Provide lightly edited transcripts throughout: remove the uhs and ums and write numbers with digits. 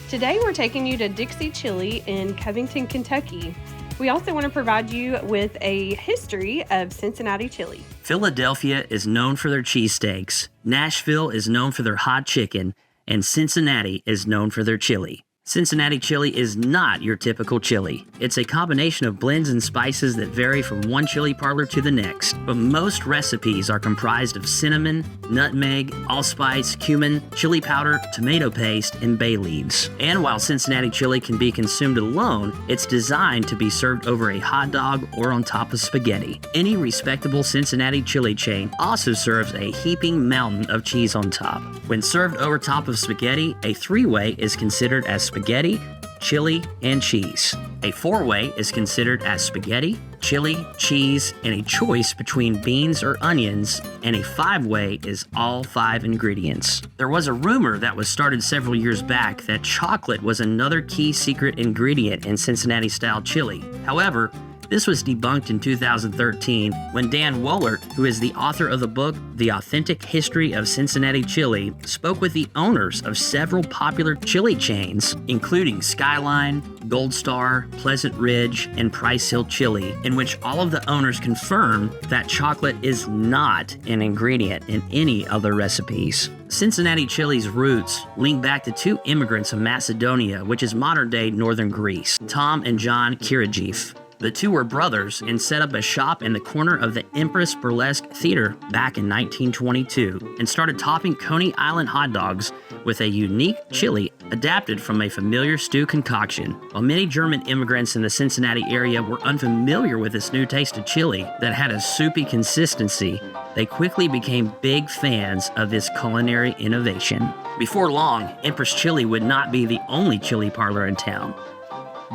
Today we're taking you to Dixie Chili in Covington, Kentucky. We also want to provide you with a history of Cincinnati chili. Philadelphia is known for their cheesesteaks, Nashville is known for their hot chicken, and Cincinnati is known for their chili. Cincinnati chili is not your typical chili. It's a combination of blends and spices that vary from one chili parlor to the next, but most recipes are comprised of cinnamon, nutmeg, allspice, cumin, chili powder, tomato paste, and bay leaves. And while Cincinnati chili can be consumed alone, it's designed to be served over a hot dog or on top of spaghetti. Any respectable Cincinnati chili chain also serves a heaping mountain of cheese on top. When served over top of spaghetti, a three-way is considered as spaghetti, chili, and cheese. A four-way is considered as spaghetti, chili, cheese, and a choice between beans or onions, and a five-way is all five ingredients. There was a rumor that was started several years back that chocolate was another key secret ingredient in Cincinnati Style Chili. However, this was debunked in 2013 when Dan Wollert, who is the author of the book The Authentic History of Cincinnati Chili, spoke with the owners of several popular chili chains, including Skyline, Gold Star, Pleasant Ridge, and Price Hill Chili, in which all of the owners confirmed that chocolate is not an ingredient in any of their recipes. Cincinnati chili's roots link back to two immigrants of Macedonia, which is modern-day northern Greece, Tom and John Kiragiev. The two were brothers and set up a shop in the corner of the Empress Burlesque Theater back in 1922 and started topping Coney Island hot dogs with a unique chili adapted from a familiar stew concoction. While many German immigrants in the Cincinnati area were unfamiliar with this new taste of chili that had a soupy consistency, they quickly became big fans of this culinary innovation. Before long, Empress Chili would not be the only chili parlor in town.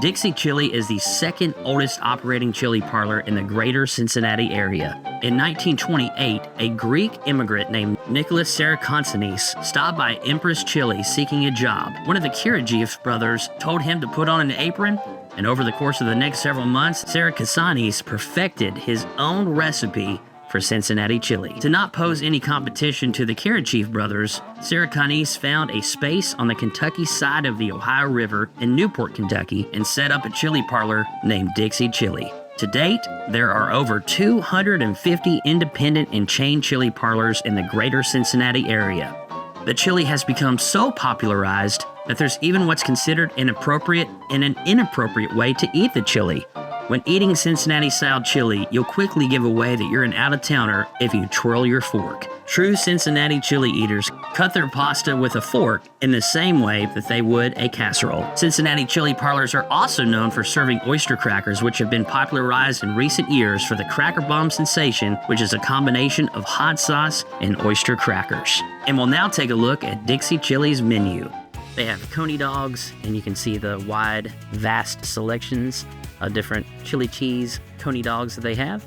Dixie Chili is the second oldest operating chili parlor in the greater Cincinnati area. In 1928, a Greek immigrant named Nicholas Sarakonsanis stopped by Empress Chili seeking a job. One of the Kiragiev brothers told him to put on an apron, and over the course of the next several months, Sarakonsanis perfected his own recipe for Cincinnati chili. To not pose any competition to the Kiragiev brothers, Sarakonsanis found a space on the Kentucky side of the Ohio River in Newport, Kentucky, and set up a chili parlor named Dixie Chili. To date, there are over 250 independent and chain chili parlors in the greater Cincinnati area. The chili has become so popularized that there's even what's considered an appropriate and an inappropriate way to eat the chili. When eating Cincinnati-style chili, you'll quickly give away that you're an out-of-towner if you twirl your fork. True Cincinnati chili eaters cut their pasta with a fork in the same way that they would a casserole. Cincinnati chili parlors are also known for serving oyster crackers, which have been popularized in recent years for the cracker bomb sensation, which is a combination of hot sauce and oyster crackers. And we'll now take a look at Dixie Chili's menu. They have coney dogs, and you can see the wide, vast selections of different chili cheese coney dogs that they have.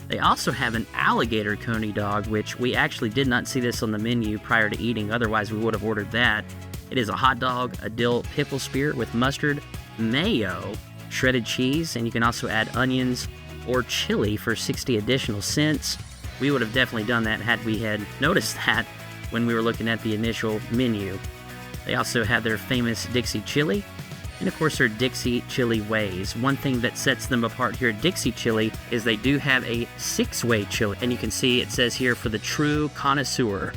They also have an alligator coney dog, which we actually did not see this on the menu prior to eating, otherwise we would have ordered that. It is a hot dog, a dill pickle spear with mustard, mayo, shredded cheese, and you can also add onions or chili for 60 additional cents. We would have definitely done that had we had noticed that when we were looking at the initial menu. They also have their famous Dixie Chili, and of course their Dixie Chili Ways. One thing that sets them apart here at Dixie Chili is they do have a 6-way chili, and you can see it says here for the true connoisseur.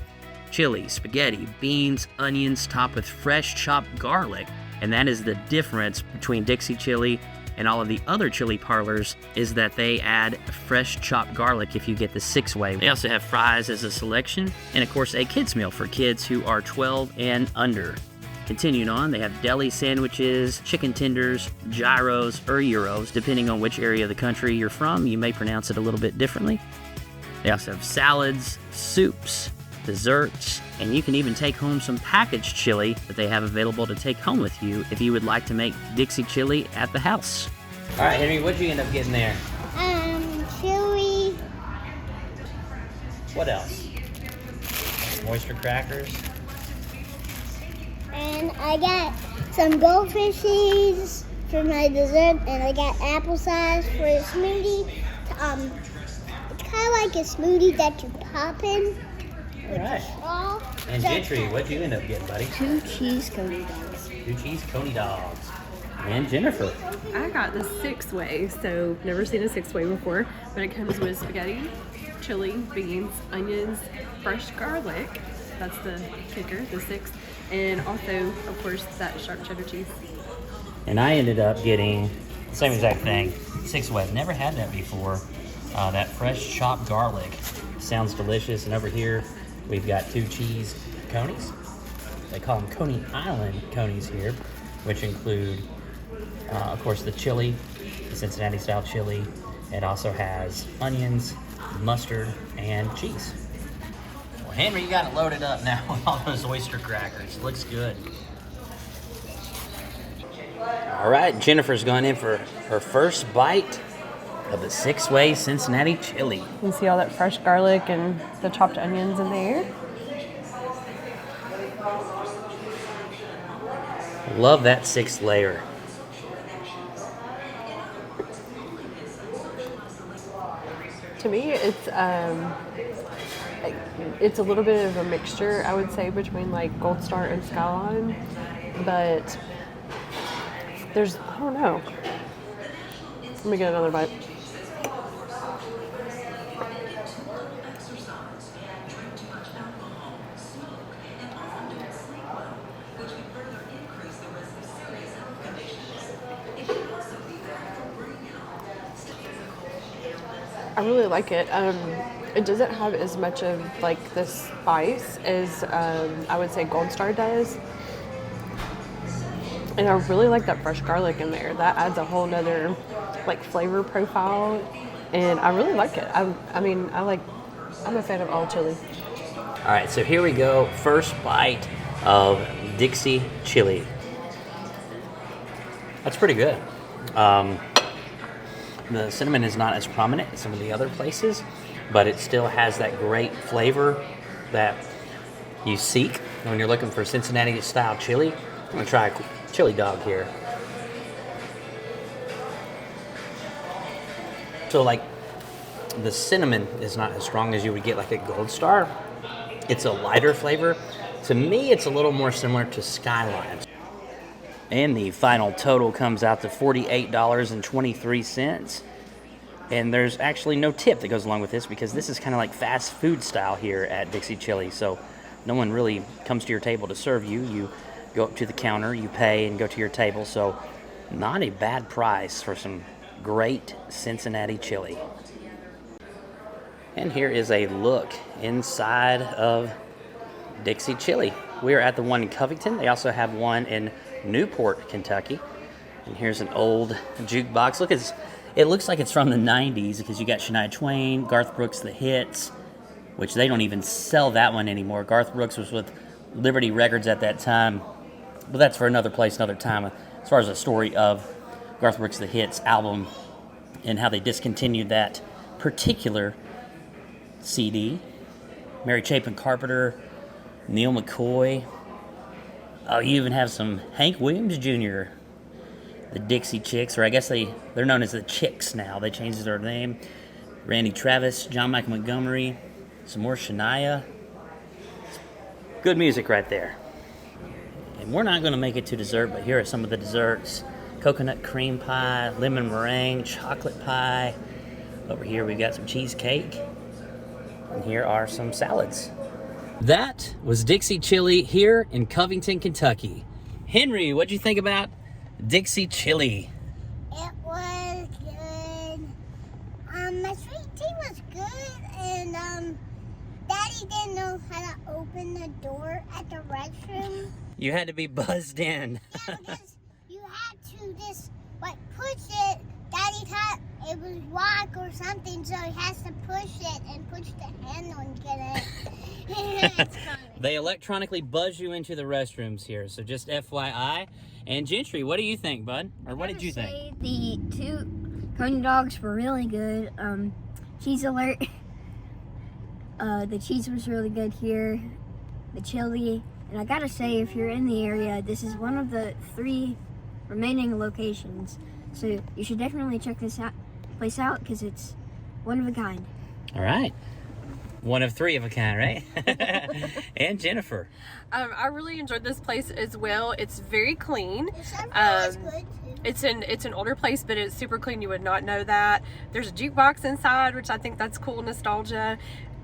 Chili, spaghetti, beans, onions topped with fresh chopped garlic, and that is the difference between Dixie Chili and all of the other chili parlors, is that they add fresh chopped garlic if you get the 6-way. They also have fries as a selection, and of course a kids meal for kids who are 12 and under. Continuing on, they have deli sandwiches, chicken tenders, gyros, or gyros, depending on which area of the country you're from. You may pronounce it a little bit differently. They also have salads, soups, desserts, and you can even take home some packaged chili that they have available to take home with you if you would like to make Dixie Chili at the house. All right, Henry, what'd you end up getting there? Chili. What else? Oyster crackers. And I got some goldfishes for my dessert, and I got applesauce for a smoothie. It's kind of like a smoothie that you pop in. All right. And Gentry, what'd you end up getting, buddy? 2 cheese coney dogs. 2 cheese coney dogs. And Jennifer. I got the 6-way, so never seen a 6-way before, but it comes with spaghetti, chili, beans, onions, fresh garlic. That's the kicker, the 6, and also, of course, that sharp cheddar cheese. And I ended up getting the same exact thing, 6-way. Never had that before. That fresh chopped garlic sounds delicious. And over here, we've got 2 cheese conies. They call them Coney Island conies here, which include, of course, the chili, the Cincinnati Style Chili. It also has onions, mustard, and cheese. Well, Henry, you got it loaded up now with all those oyster crackers. Looks good. All right, Jennifer's going in for her first bite of the 6-way Cincinnati Chili. You can see all that fresh garlic and the chopped onions in there. Love that 6th layer. To me, it's a little bit of a mixture, I would say, between like Gold Star and Skyline, but I don't know. Let me get another bite. I really like it. It doesn't have as much of like the spice as I would say Gold Star does. And I really like that fresh garlic in there. That adds a whole nother like flavor profile, and I really like it. I'm a fan of all chili. All right, so here we go. First bite of Dixie Chili. That's pretty good. The cinnamon is not as prominent as some of the other places, but it still has that great flavor that you seek when you're looking for Cincinnati style chili. I'm gonna try a chili dog here. So like the cinnamon is not as strong as you would get like a Gold Star. It's a lighter flavor. To me, it's a little more similar to Skyline. And the final total comes out to $48.23. And there's actually no tip that goes along with this because this is kind of like fast food style here at Dixie Chili. So no one really comes to your table to serve you. You go up to the counter, you pay, and go to your table. So not a bad price for some great Cincinnati chili. And here is a look inside of Dixie Chili. We are at the one in Covington. They also have one in Newport, Kentucky. And here's an old jukebox. Look, it looks like it's from the 90s because you got Shania Twain, Garth Brooks, The Hits, which they don't even sell that one anymore. Garth Brooks was with Liberty Records at that time. But that's for another place, another time, as far as the story of Garth Brooks' The Hits album and how they discontinued that particular CD. Mary Chapin Carpenter, Neil McCoy. Oh, you even have some Hank Williams Jr., the Dixie Chicks, or I guess they're known as the Chicks now. They changed their name. Randy Travis, John Michael Montgomery, some more Shania. Good music right there. And we're not going to make it to dessert, but here are some of the desserts. Coconut cream pie, lemon meringue, chocolate pie. Over here we've got some cheesecake. And here are some salads. That was Dixie Chili here in Covington, Kentucky. Henry, what'd you think about Dixie Chili? It was good. My sweet tea was good, and Daddy didn't know how to open the door at the restroom. You had to be buzzed in. Yeah, because you had to just like push it. Daddy thought it was lock or something, so he has to push it and push the handle and get it. It's funny. They electronically buzz you into the restrooms here, so just FYI. And Gentry, what do you think, bud? Or what did you think? The 2 coney dogs were really good. Cheese alert. The cheese was really good here. The chili. And I gotta say, if you're in the area, this is one of the 3 remaining locations. So you should definitely check this place out because it's one of a kind. All right. One of three of a kind, right? And Jennifer. I really enjoyed this place as well. It's very clean. It's good too. It's an older place, but it's super clean. You would not know that. There's a jukebox inside, which I think that's cool nostalgia.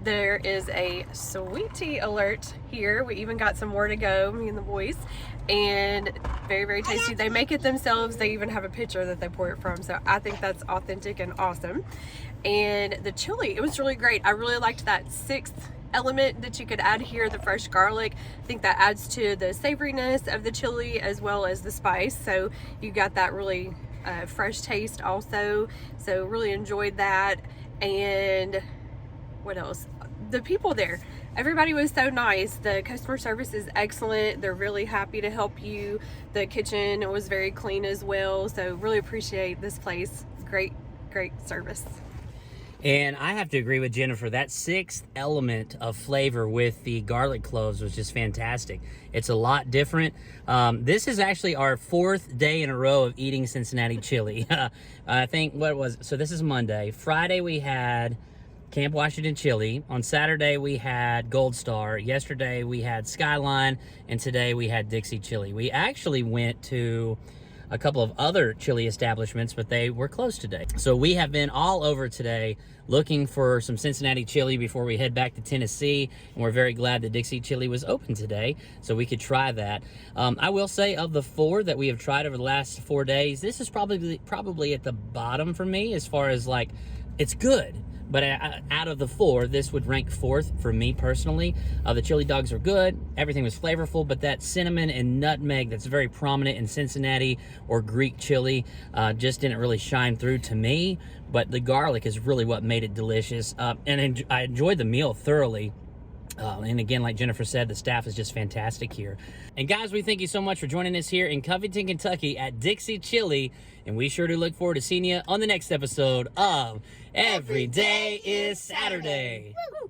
There is a sweet tea alert here. We even got some more to go, me and the boys. And very, very tasty. They make it themselves. They even have a pitcher that they pour it from. So I think that's authentic and awesome. And the chili, it was really great. I really liked that sixth element that you could add here, the fresh garlic. I think that adds to the savoriness of the chili as well as the spice. So you got that really fresh taste also. So really enjoyed that. And what else? The people there, everybody was so nice. The customer service is excellent. They're really happy to help you. The kitchen was very clean as well. So really appreciate this place. Great service. And I have to agree with Jennifer. That sixth element of flavor with the garlic cloves was just fantastic. It's a lot different. This is actually our 4th day in a row of eating Cincinnati chili. I think, what was it? So this is Monday. Friday we had Camp Washington chili. On Saturday we had Gold Star. Yesterday we had Skyline. And today we had Dixie Chili. We actually went to a couple of other chili establishments, but they were closed today. So we have been all over today looking for some Cincinnati chili before we head back to Tennessee, and we're very glad that Dixie Chili was open today so we could try that. I will say, of the 4 that we have tried over the last 4 days, this is probably at the bottom for me as far as, like, it's good. But out of the 4, this would rank 4th for me personally. The chili dogs are good. Everything was flavorful, but that cinnamon and nutmeg that's very prominent in Cincinnati or Greek chili just didn't really shine through to me. But the garlic is really what made it delicious. And I enjoyed the meal thoroughly. And again, like Jennifer said, the staff is just fantastic here. And guys, we thank you so much for joining us here in Covington, Kentucky at Dixie Chili. And we sure do look forward to seeing you on the next episode of Every Day is Saturday. Woo!